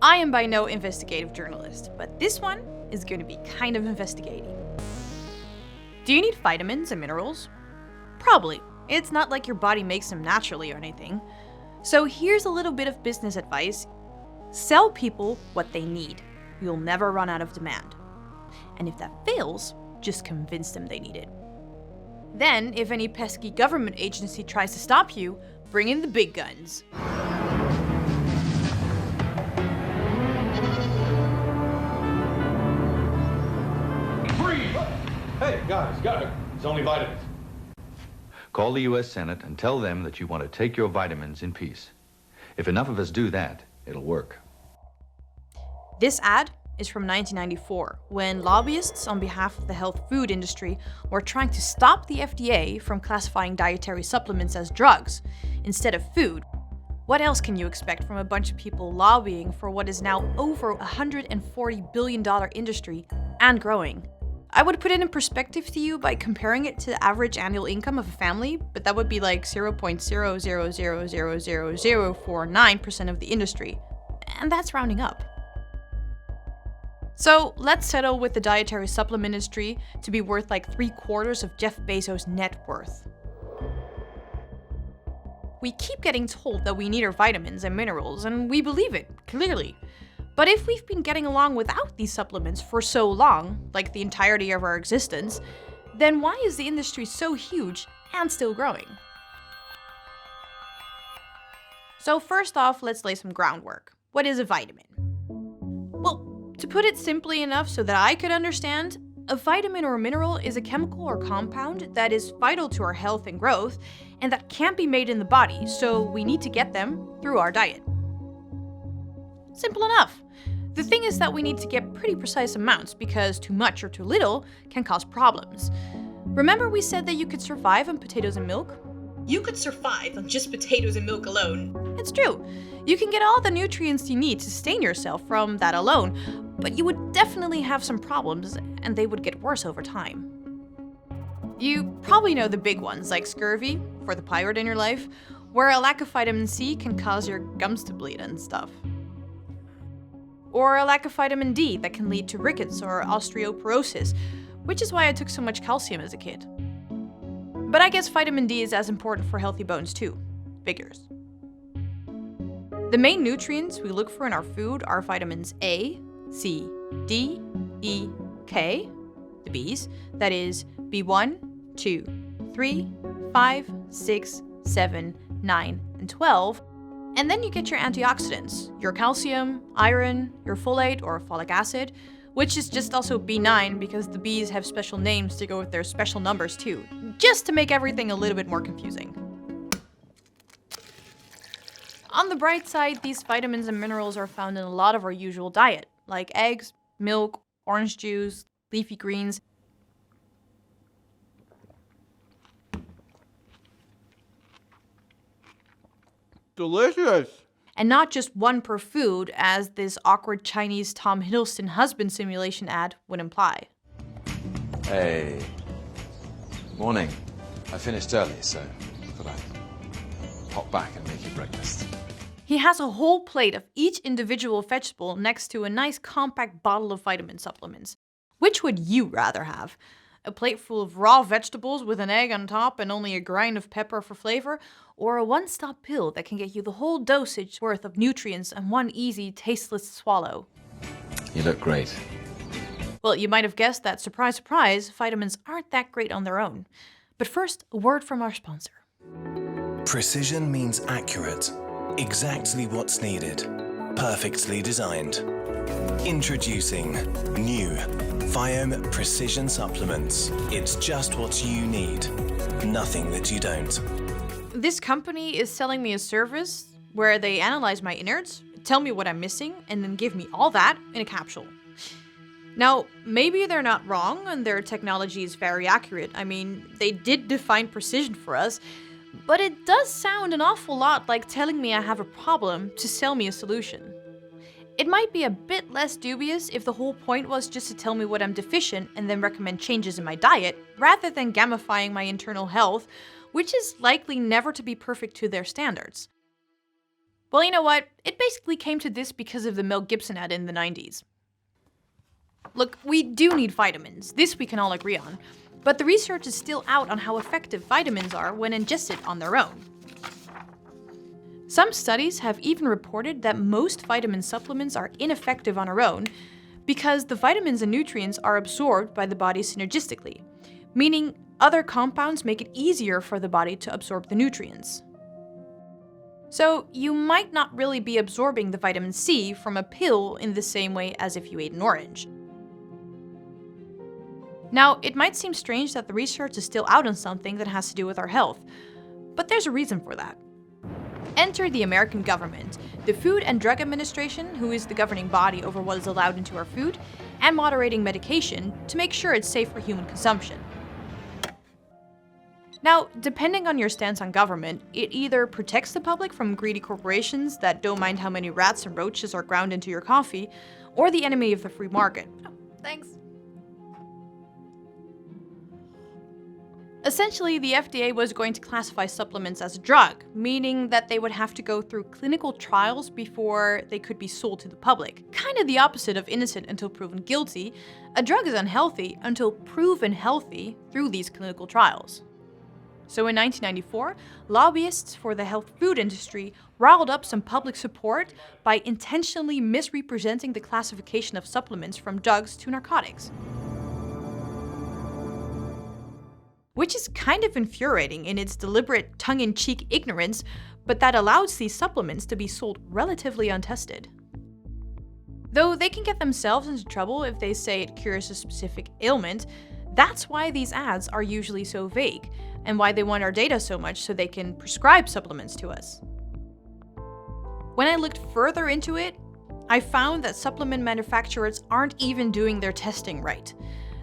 I am by no investigative journalist, but this one is going to be kind of investigating. Do you need vitamins and minerals? Probably. It's not like your body makes them naturally or anything. So here's a little bit of business advice. Sell people what they need. You'll never run out of demand. And if that fails, just convince them they need it. Then, if any pesky government agency tries to stop you, bring in the big guns. Hey, guys, it's only vitamins. Call the U.S. Senate and tell them that you want to take your vitamins in peace. If enough of us do that, it'll work. This ad is from 1994, when lobbyists on behalf of the health food industry were trying to stop the FDA from classifying dietary supplements as drugs instead of food. What else can you expect from a bunch of people lobbying for what is now over $140 billion industry and growing? I would put it in perspective to you by comparing it to the average annual income of a family, but that would be like 0.000000049% of the industry. And that's rounding up. So let's settle with the dietary supplement industry to be worth like 3/4 of Jeff Bezos' net worth. We keep getting told that we need our vitamins and minerals, and we believe it, clearly. But if we've been getting along without these supplements for so long, like the entirety of our existence, then why is the industry so huge and still growing? So first off, let's lay some groundwork. What is a vitamin? Well, to put it simply enough so that I could understand, a vitamin or mineral is a chemical or compound that is vital to our health and growth, and that can't be made in the body, so we need to get them through our diet. Simple enough. The thing is that we need to get pretty precise amounts because too much or too little can cause problems. Remember we said that you could survive on potatoes and milk? You could survive on just potatoes and milk alone. It's true. You can get all the nutrients you need to sustain yourself from that alone, but you would definitely have some problems and they would get worse over time. You probably know the big ones like scurvy, for the pirate in your life, where a lack of vitamin C can cause your gums to bleed and stuff. Or a lack of vitamin D that can lead to rickets or osteoporosis, which is why I took so much calcium as a kid. But I guess vitamin D is as important for healthy bones too. Figures. The main nutrients we look for in our food are vitamins A, C, D, E, K, the B's, that is B1, 2, 3, 5, 6, 7, 9, and 12. And then you get your antioxidants, your calcium, iron, your folate or folic acid, which is just also B9 because the B's have special names to go with their special numbers too, just to make everything a little bit more confusing. On the bright side, these vitamins and minerals are found in a lot of our usual diet, like eggs, milk, orange juice, leafy greens. Delicious! And not just one per food, as this awkward Chinese Tom Hiddleston husband simulation ad would imply. Hey. Morning. I finished early, so I thought I'd pop back and make you breakfast. He has a whole plate of each individual vegetable next to a nice compact bottle of vitamin supplements. Which would you rather have? A plate full of raw vegetables with an egg on top and only a grind of pepper for flavor? Or a one-stop pill that can get you the whole dosage worth of nutrients in one easy, tasteless swallow? You look great. Well, you might have guessed that, surprise, surprise, vitamins aren't that great on their own. But first, a word from our sponsor. Precision means accurate. Exactly what's needed. Perfectly designed. Introducing new Viome Precision Supplements. It's just what you need. Nothing that you don't. This company is selling me a service where they analyze my innards, tell me what I'm missing, and then give me all that in a capsule. Now, maybe they're not wrong and their technology is very accurate. I mean, they did define precision for us, but it does sound an awful lot like telling me I have a problem to sell me a solution. It might be a bit less dubious if the whole point was just to tell me what I'm deficient and then recommend changes in my diet, rather than gamifying my internal health, which is likely never to be perfect to their standards. Well, you know what? It basically came to this because of the Mel Gibson ad in the 90s. Look, we do need vitamins. This we can all agree on. But the research is still out on how effective vitamins are when ingested on their own. Some studies have even reported that most vitamin supplements are ineffective on their own because the vitamins and nutrients are absorbed by the body synergistically, meaning other compounds make it easier for the body to absorb the nutrients. So you might not really be absorbing the vitamin C from a pill in the same way as if you ate an orange. Now, it might seem strange that the research is still out on something that has to do with our health, but there's a reason for that. Enter the American government, the Food and Drug Administration, who is the governing body over what is allowed into our food, and moderating medication to make sure it's safe for human consumption. Now, depending on your stance on government, it either protects the public from greedy corporations that don't mind how many rats and roaches are ground into your coffee, or the enemy of the free market. Oh, thanks. Essentially, the FDA was going to classify supplements as a drug, meaning that they would have to go through clinical trials before they could be sold to the public. Kind of the opposite of innocent until proven guilty. A drug is unhealthy until proven healthy through these clinical trials. So in 1994, lobbyists for the health food industry riled up some public support by intentionally misrepresenting the classification of supplements from drugs to narcotics. Which is kind of infuriating in its deliberate tongue-in-cheek ignorance, but that allows these supplements to be sold relatively untested. Though they can get themselves into trouble if they say it cures a specific ailment, that's why these ads are usually so vague, and why they want our data so much so they can prescribe supplements to us. When I looked further into it, I found that supplement manufacturers aren't even doing their testing right.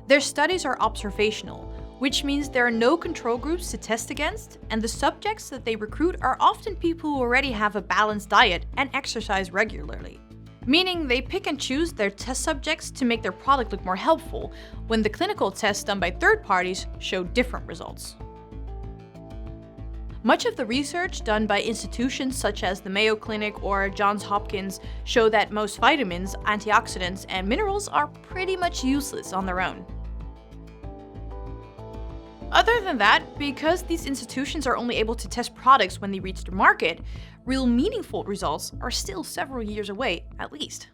Their studies are observational, which means there are no control groups to test against, and the subjects that they recruit are often people who already have a balanced diet and exercise regularly. Meaning they pick and choose their test subjects to make their product look more helpful, when the clinical tests done by third parties show different results. Much of the research done by institutions such as the Mayo Clinic or Johns Hopkins show that most vitamins, antioxidants, and minerals are pretty much useless on their own. Other than that, because these institutions are only able to test products when they reach the market, real meaningful results are still several years away, at least.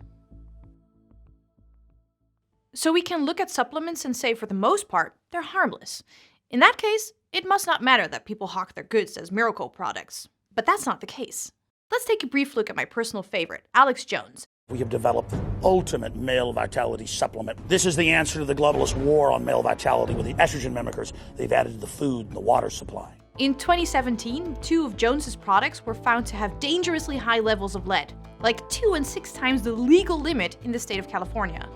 So we can look at supplements and say for the most part, they're harmless. In that case, it must not matter that people hawk their goods as miracle products. But that's not the case. Let's take a brief look at my personal favorite, Alex Jones. We have developed the ultimate male vitality supplement. This is the answer to the globalist war on male vitality with the estrogen mimickers they've added to the food and the water supply. In 2017, 2 of Jones's products were found to have dangerously high levels of lead, like 2 and 6 times the legal limit in the state of California.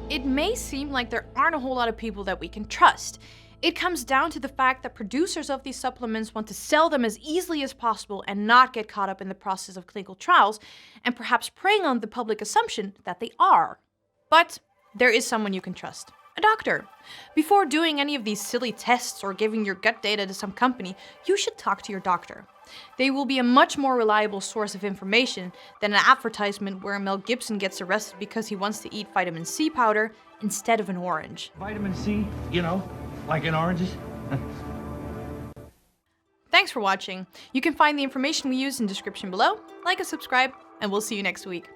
It may seem like there aren't a whole lot of people that we can trust. It comes down to the fact that producers of these supplements want to sell them as easily as possible and not get caught up in the process of clinical trials, and perhaps preying on the public assumption that they are. But there is someone you can trust. A doctor. Before doing any of these silly tests or giving your gut data to some company, you should talk to your doctor. They will be a much more reliable source of information than an advertisement where Mel Gibson gets arrested because he wants to eat vitamin C powder instead of an orange. Vitamin C, like in oranges. Thanks for watching. You can find the information we use in the description below. Like and subscribe, and we'll see you next week.